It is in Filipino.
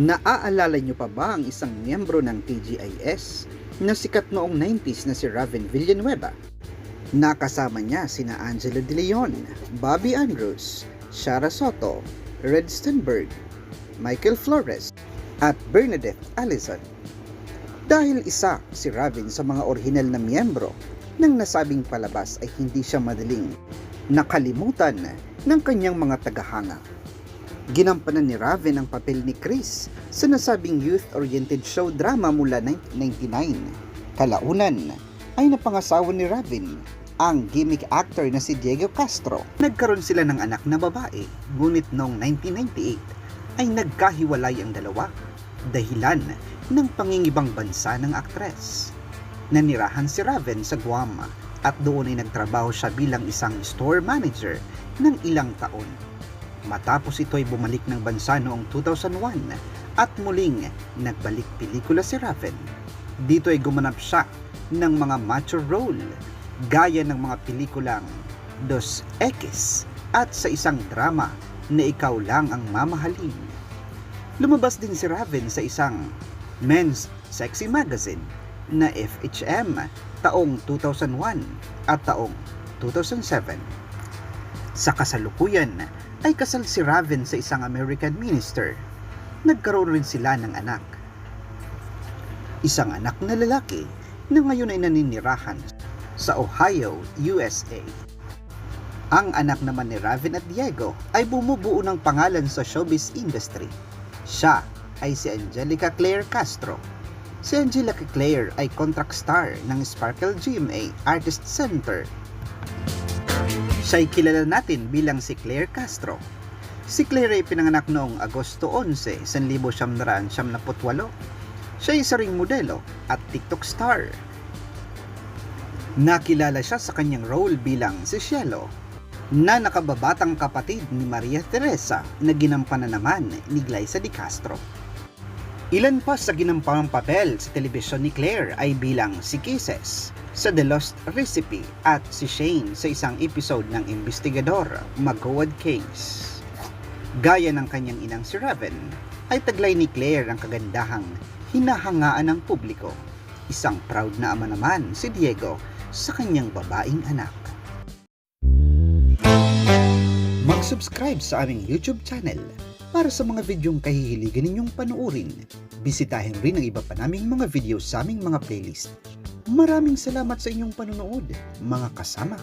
Naaalala niyo pa ba ang isang miyembro ng TGIS na sikat noong 90s na si Raven Villanueva? Nakasama niya sina Angela De Leon, Bobby Andrews, Shara Soto, Red Stenberg, Michael Flores, at Bernadette Allison. Dahil isa si Raven sa mga orihinal na miyembro ng nasabing palabas ay hindi siya madaling nakalimutan ng kanyang mga tagahanga. Ginampanan ni Raven ang papel ni Chris sa nasabing youth-oriented show drama mula 1999. Kalaunan ay napangasawa ni Raven ang gimmick actor na si Diego Castro. Nagkaroon sila ng anak na babae, ngunit noong 1998 ay nagkahiwalay ang dalawa dahilan ng pangingibang bansa ng aktres. Nanirahan si Raven sa Guam at doon ay nagtrabaho siya bilang isang store manager ng ilang taon. Matapos ito ay bumalik ng bansa noong 2001 at muling nagbalik pelikula si Raven. Dito ay gumanap siya ng mga macho role gaya ng mga pelikulang Dos Equis at sa isang drama na Ikaw Lang Ang Mamahalin. Lumabas din si Raven sa isang men's sexy magazine na FHM taong 2001 at taong 2007. Sa kasalukuyan ay kasal si Raven sa isang American minister. Nagkaroon rin sila ng anak. Isang anak na lalaki na ngayon ay naninirahan sa Ohio, USA. Ang anak naman ni Raven at Diego ay bumubuo ng pangalan sa showbiz industry. Siya ay si Angelica Claire Castro. Si Angelica Claire ay contract star ng Sparkle GMA Artist Center. Siya ay kilala natin bilang si Claire Castro. Si Claire ay pinanganak noong Agosto 11, 1978. Siya ay isa ring modelo at TikTok star. Nakilala siya sa kanyang role bilang si Cielo, na nakababatang kapatid ni Maria Teresa na ginampanan naman ni Glyza De Castro. Ilan pa sa ginampang papel sa telebisyon ni Claire ay bilang si Kisses sa The Lost Recipe at si Shane sa isang episode ng Investigador Magawad Case. Gaya ng kanyang inang si Raven, ay taglay ni Claire ang kagandahang hinahangaan ng publiko. Isang proud na ama naman si Diego sa kanyang babaeng anak. Mag-subscribe sa aming YouTube channel para sa mga videong kahihiligan ninyong panuorin. Bisitahin rin ang iba pa naming mga video sa aming mga playlist. Maraming salamat sa inyong panonood, mga kasama.